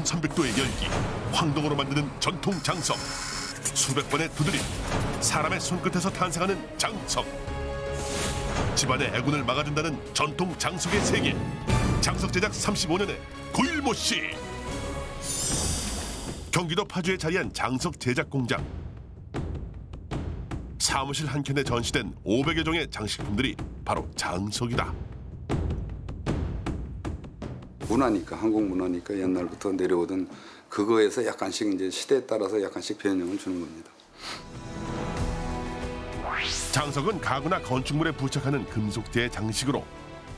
1300도의 열기, 황동으로 만드는 전통 장석. 수백 번의 두드림, 사람의 손끝에서 탄생하는 장석. 집안의 애군을 막아준다는 전통 장석의 세계. 장석 제작 35년의 고일모 씨. 경기도 파주에 자리한 장석 제작 공장. 사무실 한켠에 전시된 500여 종의 장식품들이 바로 장석이다. 문화니까, 한국 문화니까 옛날부터 내려오던 그거에서 약간씩 이제 시대에 따라서 약간씩 변형을 주는 겁니다. 장석은 가구나 건축물에 부착하는 금속재의 장식으로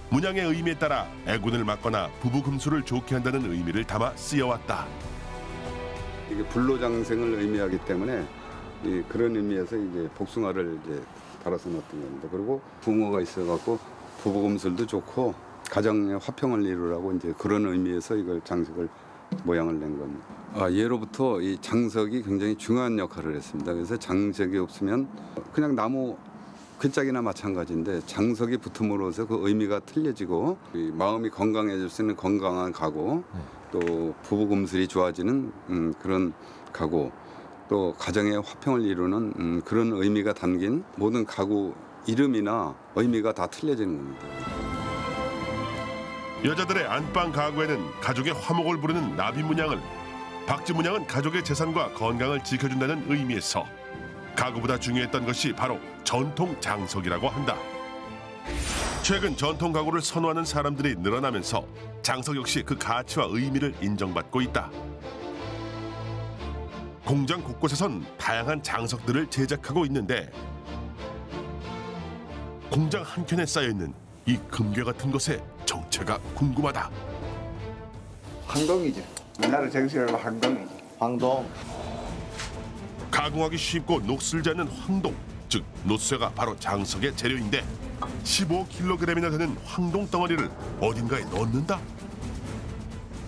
문양의 의미에 따라 애군을 막거나 부부 금수를 좋게 한다는 의미를 담아 쓰여왔다. 이게 불로장생을 의미하기 때문에 그런 의미에서 이제 복숭아를 이제 달아서 넣었던 겁니다. 그리고 붕어가 있어갖고 부부 금술도 좋고 가정의 화평을 이루라고 이제 그런 의미에서 이걸 장식을 모양을 낸 겁니다. 예로부터 이 장석이 굉장히 중요한 역할을 했습니다. 그래서 장석이 없으면 그냥 나무 글짝이나 마찬가지인데 장석이 붙음으로써 그 의미가 틀려지고 마음이 건강해질 수 있는 건강한 가구, 또 부부 금슬이 좋아지는 그런 가구, 또 가정의 화평을 이루는 그런 의미가 담긴 모든 가구 이름이나 의미가 다 틀려지는 겁니다. 여자들의 안방 가구에는 가족의 화목을 부르는 나비 문양을, 박쥐 문양은 가족의 재산과 건강을 지켜준다는 의미에서 가구보다 중요했던 것이 바로 전통 장석이라고 한다. 최근 전통 가구를 선호하는 사람들이 늘어나면서 장석 역시 그 가치와 의미를 인정받고 있다. 공장 곳곳에선 다양한 장석들을 제작하고 있는데 공장 한켠에 쌓여있는 이 금괴 같은 것의 정체가 궁금하다. 황동이죠. 우리나라 정식으로 황동이죠. 황동. 가공하기 쉽고 녹슬지 않는 황동, 즉 노쇠가 바로 장석의 재료인데 15kg이나 되는 황동 덩어리를 어딘가에 넣는다?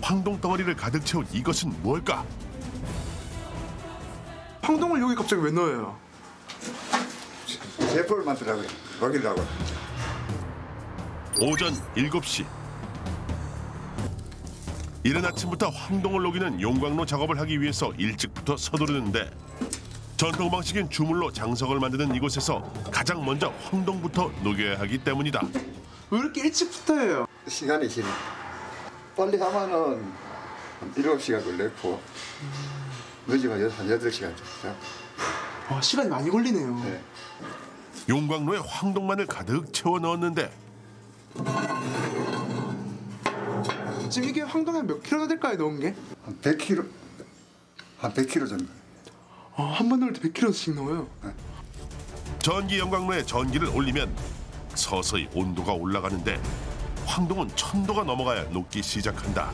황동 덩어리를 가득 채운 이것은 뭘까? 황동을 여기 갑자기 왜 넣어요? 제품을 만들라고요. 먹이려고. 오전 7시. 이른 아침부터 황동을 녹이는 용광로 작업을 하기 위해서 일찍부터 서두르는데 전통 방식인 주물로 장석을 만드는 이곳에서 가장 먼저 황동부터 녹여야 하기 때문이다. 왜 이렇게 일찍부터 해요? 시간이 지금 빨리 하면은 7시간 걸렸고 늦으면 한 8시간 정도. 시간이 많이 걸리네요. 네. 용광로에 황동만을 가득 채워 넣었는데 지금 이게 황동이 한 몇 킬로나 될까요, 넣은 게? 한 100kg? 한 100kg 정도. 한 번 넣을 때 100kg씩 넣어요? 네. 전기 용광로에 전기를 올리면 서서히 온도가 올라가는데 황동은 1000도가 넘어가야 녹기 시작한다.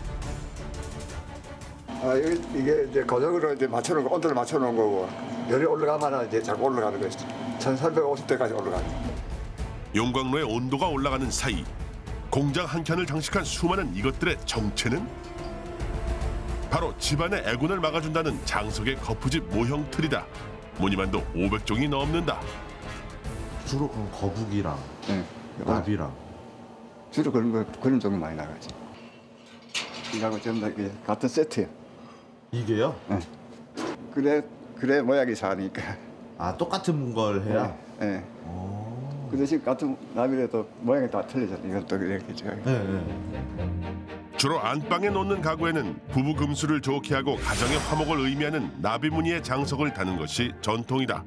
이게 이제 고정으로 이제 맞춰놓은 거, 온도를 맞춰놓은 거고 열이 올라가면 이제 자꾸 올라가는 거죠. 1350도까지 올라가요. 용광로의 온도가 올라가는 사이 공장 한켠을 장식한 수많은 이것들의 정체는 바로 집안의 애군을 막아준다는 장석의 거푸집 모형 틀이다. 무늬만도 500종이 넘는다. 주로 그럼 거북이랑 네. 나비랑 주로 그런 종류 많이 나가지. 이거하고 전부 다 이게 같은 세트예요. 이게요? 네. 그래 모양이 사니까. 똑같은 걸 해야? 네. 그 대신 같은 나비라도 모양이 다 틀리잖아요. 이것도 이렇게 제가. 주로 안방에 놓는 가구에는 부부 금수를 좋게 하고 가정의 화목을 의미하는 나비 무늬의 장석을 다는 것이 전통이다.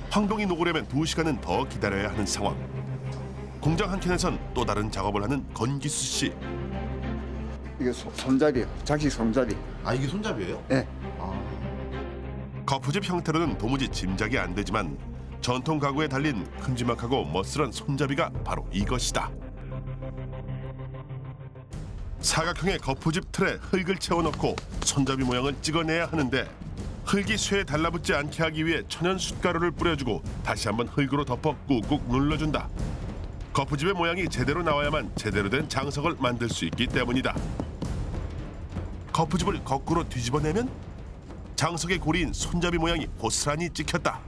황동이 녹으려면 2시간은 더 기다려야 하는 상황. 공장 한켠에선 또 다른 작업을 하는 건기수 씨. 이게 손잡이요. 장식 손잡이. 이게 손잡이에요? 네. 거푸집 형태로는 도무지 짐작이 안 되지만 전통 가구에 달린 큼지막하고 멋스런 손잡이가 바로 이것이다. 사각형의 거푸집 틀에 흙을 채워넣고 손잡이 모양을 찍어내야 하는데 흙이 쇠에 달라붙지 않게 하기 위해 천연 숯가루를 뿌려주고 다시 한번 흙으로 덮어 꾹꾹 눌러준다. 거푸집의 모양이 제대로 나와야만 제대로 된 장석을 만들 수 있기 때문이다. 거푸집을 거꾸로 뒤집어내면 장석의 고리인 손잡이 모양이 고스란히 찍혔다.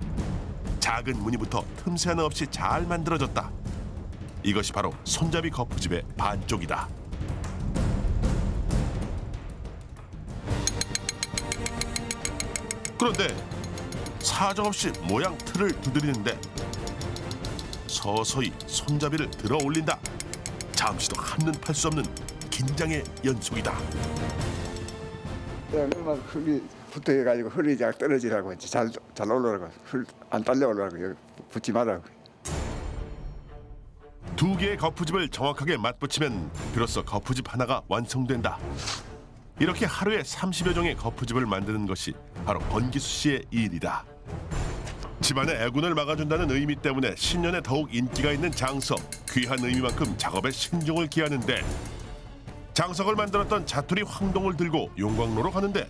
작은 무늬부터 틈새 하나 없이 잘 만들어졌다. 이것이 바로 손잡이 거푸집의 반쪽이다. 그런데 사정없이 모양 틀을 두드리는데 서서히 손잡이를 들어 올린다. 잠시도 한눈 팔 수 없는 긴장의 연속이다. 그러면 흙이 붙어가지고 흙이 잘 떨어지라고 했지. 잘 올라가고 안 딸려 올라가고 여기 붙지 말라고. 두 개의 거푸집을 정확하게 맞붙이면 비로소 거푸집 하나가 완성된다. 이렇게 하루에 30여 종의 거푸집을 만드는 것이 바로 권기수 씨의 일이다. 집안의 애군을 막아준다는 의미 때문에 신년에 더욱 인기가 있는 장석. 귀한 의미만큼 작업에 신중을 기하는데 장석을 만들었던 자투리 황동을 들고 용광로로 가는데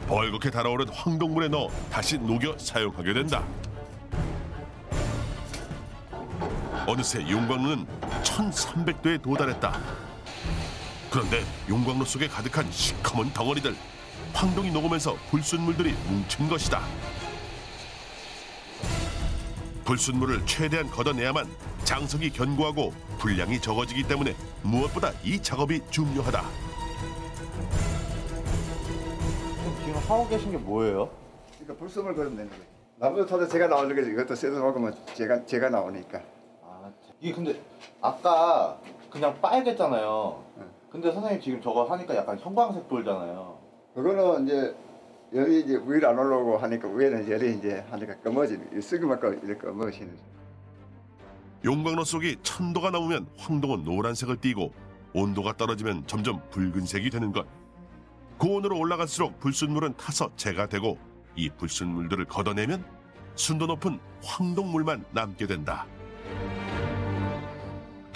벌겋게 달아오른 황동물에 넣어 다시 녹여 사용하게 된다. 어느새 용광로는 1300도에 도달했다. 그런데 용광로 속에 가득한 시커먼 덩어리들. 황동이 녹으면서 불순물들이 뭉친 것이다. 불순물을 최대한 걷어내야만 장석이 견고하고 분량이 적어지기 때문에 무엇보다 이 작업이 중요하다. 지금 하고 계신 게 뭐예요? 그러니까 불순물 걸어내는 거예요. 나무도 타도 제가 나오는 게 이것도 뜯어 먹으면 제가 나오니까. 아, 이게 근데 아까 그냥 빨갰잖아요. 근데 선생님 지금 저거 하니까 약간 형광색 돌잖아요. 그거는 이제 열이 이제 위로 안 올라오고 하니까 위에는 열이 이제 하니까 검어지는 쓰기만큼 이렇게 검어지는. 용광로 속이 1000도가 넘으면 황동은 노란색을 띠고 온도가 떨어지면 점점 붉은색이 되는 것. 고온으로 올라갈수록 불순물은 타서 재가 되고 이 불순물들을 걷어내면 순도 높은 황동물만 남게 된다.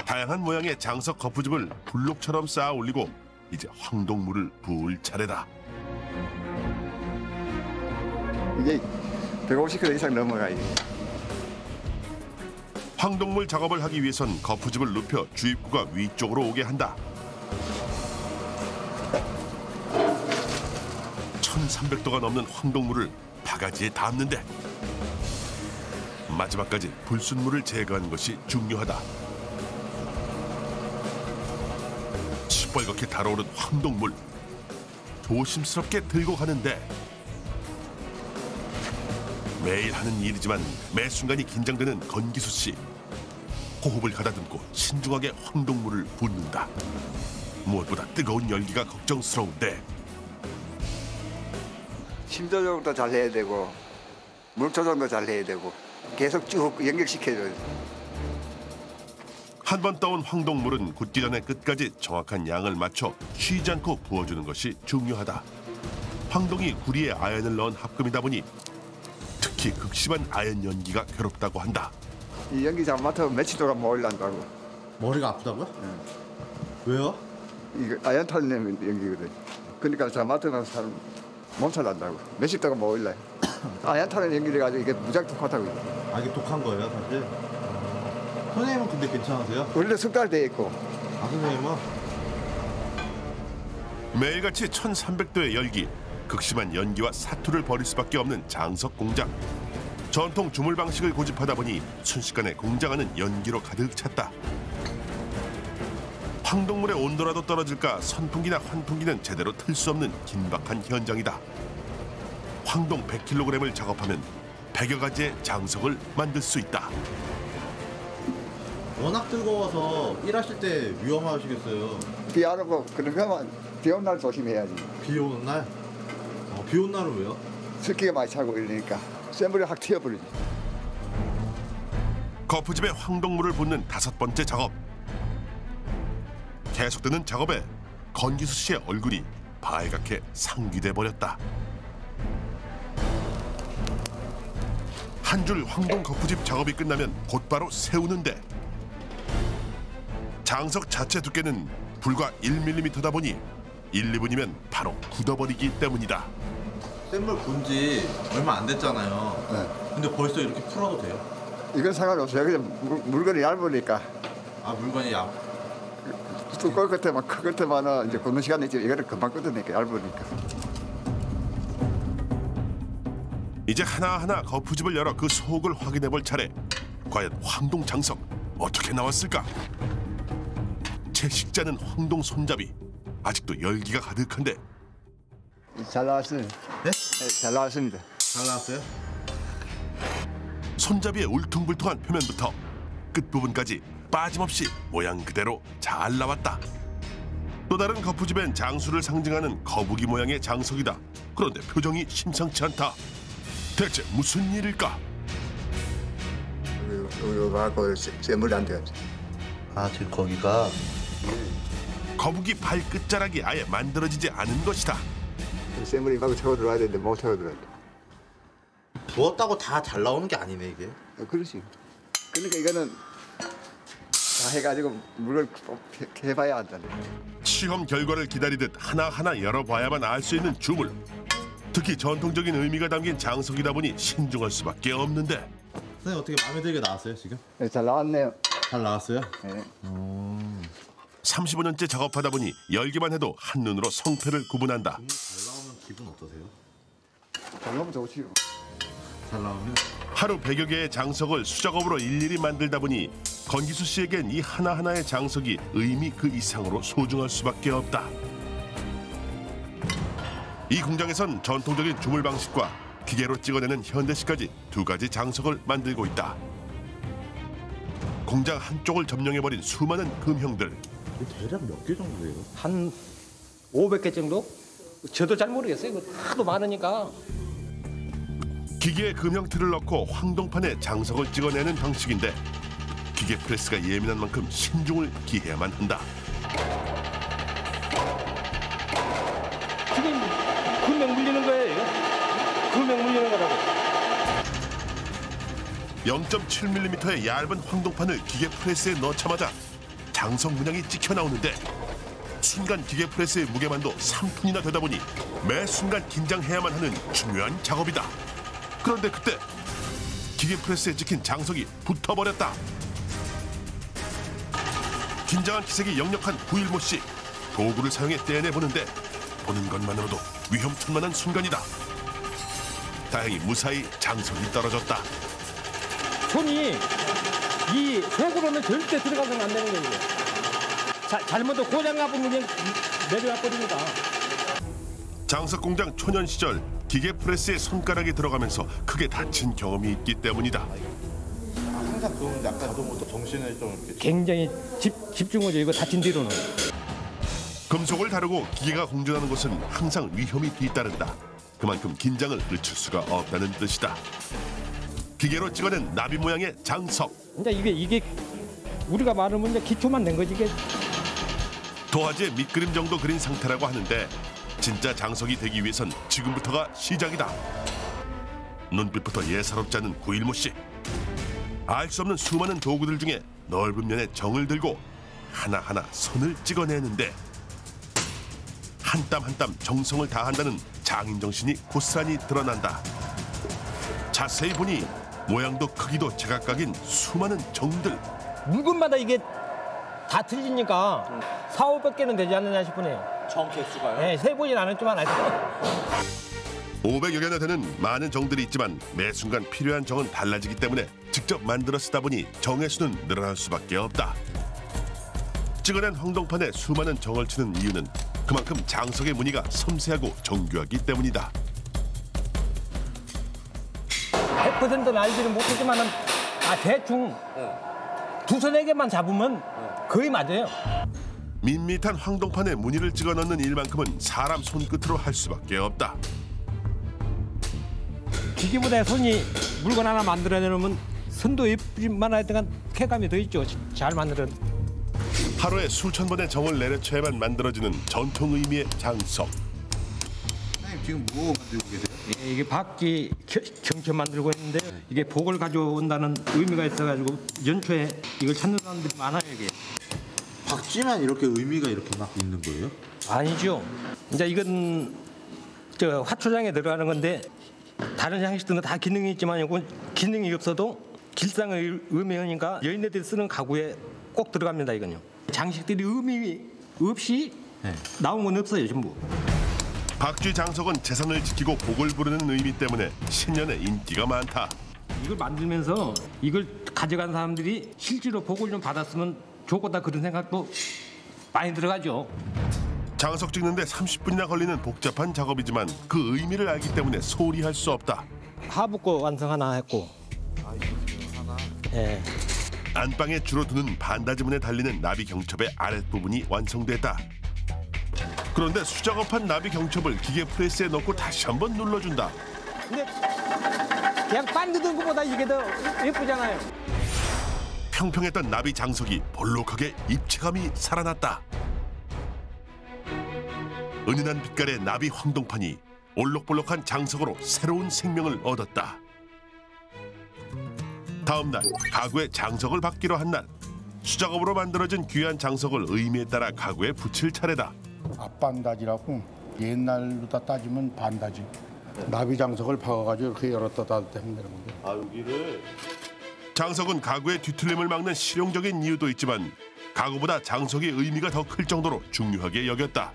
다양한 모양의 장석 거푸집을 블록처럼 쌓아 올리고 이제 황동물을 부을 차례다. 이게 150kg 이상 넘어가요. 황동물 작업을 하기 위해선 거푸집을 눕혀 주입구가 위쪽으로 오게 한다. 1300도가 넘는 황동물을 바가지에 담는데 마지막까지 불순물을 제거하는 것이 중요하다. 시뻘겋게 달아오른 황동물 조심스럽게 들고 가는데 매일 하는 일이지만 매 순간이 긴장되는 권기수 씨. 호흡을 가다듬고 신중하게 황동물을 붓는다. 무엇보다 뜨거운 열기가 걱정스러운데 심 조정도 잘 해야 되고 물 조정도 잘 해야 되고 계속 쭉 연결시켜줘야 돼. 한 번 떠온 황동물은 굳기 전에 끝까지 정확한 양을 맞춰 쉬지 않고 부어주는 것이 중요하다. 황동이 구리에 아연을 넣은 합금이다 보니 특히 극심한 아연 연기가 괴롭다고 한다. 이 연기 잘 맡으면 며칠 동안 못 올란다고. 머리가 아프다고요? 왜요? 이거 아연 타는 연기거든. 그러니까 잘 맡으면 사람 몸살 난다고. 며칠 동안 못 올라요. 아연 타는 연기를 가지고 이게 무작정 좋다고. 아, 이게 독한 거예요, 사실? 선생님은 근데 괜찮으세요? 원래 숙달 돼 있고. 아, 선생님은? 매일같이 1300도의 열기, 극심한 연기와 사투를 벌일 수밖에 없는 장석 공장. 전통 주물 방식을 고집하다 보니 순식간에 공장안은 연기로 가득 찼다. 황동물의 온도라도 떨어질까 선풍기나 환풍기는 제대로 틀 수 없는 긴박한 현장이다. 황동 100kg을 작업하면 100여 가지의 장석을 만들 수 있다. 워낙 뜨거워서 일하실 때 위험하시겠어요. 비 안 오고 그런 거만 비 오는 날 조심해야지. 비 오는 날? 비 오는 날은 왜요? 습기가 많이 차고 이러니까 센 불이 확 튀어버리지. 거푸집에 황동물을 붓는 5번째 작업. 계속되는 작업에 권기수 씨의 얼굴이 발갛게 상기돼 버렸다. 한 줄 황동 거푸집 작업이 끝나면 곧바로 세우는데 장석 자체 두께는 불과 1mm다 보니 1, 2분이면 바로 굳어버리기 때문이다. 센물 본지 얼마 안 됐잖아요. 네. 근데 벌써 이렇게 풀어도 돼요? 이건 상관없어요. 그냥 물건이 얇으니까. 아, 물건이 두꺼울 끝에만 크 끝에만은 이제 굽는 시간이 있지. 이거는 금방 끄덕니까 얇으니까. 이제 하나하나 거푸집을 열어 그 속을 확인해 볼 차례. 과연 황동 장석 어떻게 나왔을까? 제 식자는 황동 손잡이. 아직도 열기가 가득한데 잘 나왔어요. 네? 잘 나왔습니다. 잘 나왔어요? 손잡이의 울퉁불퉁한 표면부터 끝부분까지 빠짐없이 모양 그대로 잘 나왔다. 또 다른 거푸집엔 장수를 상징하는 거북이 모양의 장석이다. 그런데 표정이 심상치 않다. 대체 무슨 일일까? 이거 갖고 쇠물이 안 돼가지고. 아 지금 거기가 거북이 발 끝자락이 아예 만들어지지 않은 것이다. 쇠물이 막 차고 들어와야 되는데 못 차고 들어와. 부었다고 다 잘 나오는 게 아니네 이게. 그렇지. 그러니까 이거는 다 해가지고 물을 해봐야 한다네. 시험 결과를 기다리듯 하나하나 열어봐야만 알 수 있는 주물. 특히 전통적인 의미가 담긴 장석이다 보니 신중할 수밖에 없는데 선생님 어떻게 마음에 들게 나왔어요 지금? 네, 잘 나왔네요. 잘 나왔어요? 네. 35년째 작업하다 보니 열기만 해도 한눈으로 성패를 구분한다. 잘 나오면 기분 어떠세요? 잘 나오면 좋지요. 잘 나오면? 하루 100여 개의 장석을 수작업으로 일일이 만들다 보니 건기수 씨에겐 이 하나하나의 장석이 의미 그 이상으로 소중할 수밖에 없다. 이 공장에선 전통적인 주물 방식과 기계로 찍어내는 현대식까지 두 가지 장석을 만들고 있다. 공장 한쪽을 점령해버린 수많은 금형들. 대략 몇 개 정도예요? 한 500개 정도? 저도 잘 모르겠어요. 이거 하도 많으니까. 기계에 금형틀을 넣고 황동판에 장석을 찍어내는 방식인데 기계 프레스가 예민한 만큼 신중을 기해야만 한다. 지금 금명 물리는 거예요. 금명 물리는 거라고. 0.7mm의 얇은 황동판을 기계 프레스에 넣자마자 장석 문양이 찍혀 나오는데 순간 기계 프레스의 무게만도 3톤이나 되다 보니 매 순간 긴장해야만 하는 중요한 작업이다. 그런데 그때 기계 프레스에 찍힌 장석이 붙어버렸다. 긴장한 기색이 역력한 구일모 씨. 도구를 사용해 떼내보는데 보는 것만으로도 위험천만한 순간이다. 다행히 무사히 장석이 떨어졌다. 손이 이 속으로는 절대 들어가서는 안 되는 거예요. 잘못도 고장 나쁘면 그냥 내려와 버립니다. 장석 공장 초년 시절 기계 프레스에 손가락이 들어가면서 크게 다친 경험이 있기 때문이다. 항상 좀 약간 자동부터 정신을 좀 이렇게 굉장히 집중하죠. 이거 다친 뒤로는. 금속을 다루고 기계가 공존하는 것은 항상 위험이 뒤따른다. 그만큼 긴장을 늦출 수가 없다는 뜻이다. 기계로 찍어낸 나비 모양의 장석. 이제 이게 우리가 말하면 이제 기초만 낸 거지 이게. 도화지에 밑그림 정도 그린 상태라고 하는데 진짜 장석이 되기 위해선 지금부터가 시작이다. 눈빛부터 예사롭지 않은 구일모 씨. 알 수 없는 수많은 도구들 중에 넓은 면에 정을 들고 하나하나 손을 찍어내는데 한 땀 한 땀 정성을 다한다는 장인 정신이 고스란히 드러난다. 자세히 보니 모양도 크기도 제각각인 수많은 정들. 물건마다 이게 다 틀리니까 4,500개는 되지 않느냐 싶으네요. 정 개수가요? 네, 세보진 않았지만 알죠. 500여 개나 되는 많은 정들이 있지만 매 순간 필요한 정은 달라지기 때문에 직접 만들어 쓰다 보니 정의 수는 늘어날 수밖에 없다. 찍어낸 황동판에 수많은 정을 치는 이유는 그만큼 장석의 무늬가 섬세하고 정교하기 때문이다. 100%는 알지는 못하지만은 대충 두서네 개만 잡으면 거의 맞아요. 밋밋한 황동판에 무늬를 찍어 넣는 일만큼은 사람 손끝으로 할 수밖에 없다. 기계보다 손이 물건 하나 만들어내놓으면 선도 예쁘지만 하여튼 쾌감이 더 있죠. 잘 만들어. 하루에 수천 번의 정을 내려쳐야만 만들어지는 전통 의미의 장석. 선생님 지금 뭐 만들고 계세요? 이게 박쥐 경첩 만들고 있는데 이게 복을 가져온다는 의미가 있어가지고 연초에 이걸 찾는 사람들이 많아요. 이게 박쥐만 이렇게 의미가 이렇게 막 있는 거예요? 아니죠. 이제 이건 저 화초장에 들어가는 건데 다른 향식들은 다 기능이 있지만 이건 기능이 없어도 길상을 의미하니까 여인네들이 쓰는 가구에 꼭 들어갑니다. 이건요. 장식들이 의미 없이 나온 건 없어요. 전부. 박쥐 장석은 재산을 지키고 복을 부르는 의미 때문에 신년에 인기가 많다. 이걸 만들면서 이걸 가져간 사람들이 실제로 복을 좀 받았으면 좋겠다 그런 생각도 많이 들어가죠. 장석 찍는데 30분이나 걸리는 복잡한 작업이지만 그 의미를 알기 때문에 소홀히 할 수 없다. 하붓고 완성 하나 했고. 예. 안방에 주로 두는 반다지문에 달리는 나비 경첩의 아랫부분이 완성됐다. 그런데 수작업한 나비 경첩을 기계 프레스에 넣고 다시 한번 눌러준다. 근데 그냥 빤 두는 것보다 이게 더 예쁘잖아요. 평평했던 나비 장석이 볼록하게 입체감이 살아났다. 은은한 빛깔의 나비 황동판이 올록볼록한 장석으로 새로운 생명을 얻었다. 다음 날 가구에 장석을 받기로 한 날, 수작업으로 만들어진 귀한 장석을 의미에 따라 가구에 붙일 차례다. 앞반다지라고 옛날로 따지면 반다지. 나비 장석을 박아가지고 이렇게 열었다 닫았다 하면 되는 건데. 아 여기를 장석은 가구의 뒤틀림을 막는 실용적인 이유도 있지만 가구보다 장석의 의미가 더 클 정도로 중요하게 여겼다.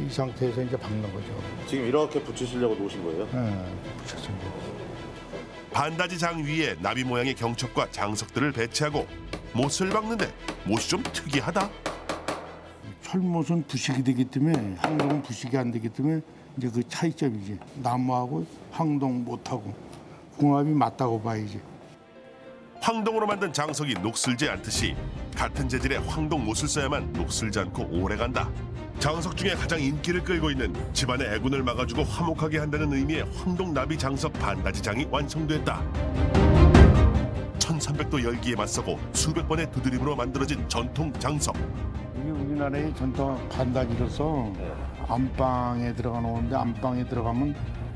이 상태에서 이제 박는 거죠. 지금 이렇게 붙이시려고 놓으신 거예요? 네, 붙였습니다. 반다지 장 위에 나비 모양의 경첩과 장석들을 배치하고 못을 박는데 못이 좀 특이하다. 철못은 부식이 되기 때문에 항동은 부식이 안 되기 때문에 이제 그 차이점이지. 나무하고 항동 못하고 궁합이 맞다고 봐야지. 황동으로 만든 장석이 녹슬지 않듯이 같은 재질의 황동 못을 써야만 녹슬지 않고 오래간다. 장석 중에 가장 인기를 끌고 있는 집안의 애군을 막아주고 화목하게 한다는 의미의 황동 나비 장석 반다지 장이 완성됐다. 1300도 열기에 맞서고 수백 번의 두드림으로 만들어진 전통 장석. 이게 우리나라의 전통 반다지로서 안방에 들어가 놓는데 안방에 들어가면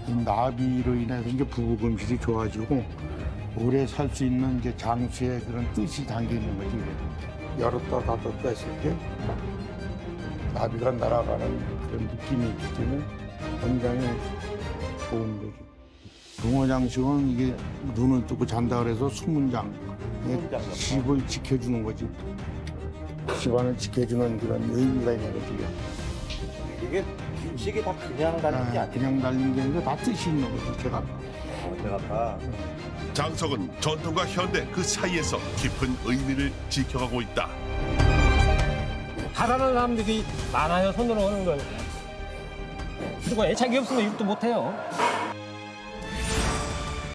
이 나비로 인해서 이제 부부금실이 좋아지고 오래 살 수 있는 이제 장수의 그런 뜻이 담겨 있는 거지. 이게. 열었다 닫았다 했을 때 나비가 날아가는 그런 느낌이 있기 때문에 굉장히 좋은 거지. 붕어 장식은 이게 눈을 뜨고 잔다 그래서 수문장, 집을 지켜주는 거지. 집안을 지켜주는 그런 의미가 있는 거지. 이게 규칙이 다 그냥 달린 게 아니에요? 그냥 달린 게 아니라 다 뜻이 있는 거지. 제가. 제가 다. 장석은 전통과 현대 그 사이에서 깊은 의미를 지켜가고 있다. 잘하는 사람들이 많아요. 손으로 하는 걸. 그리고 애착이 없으면 일도 못해요.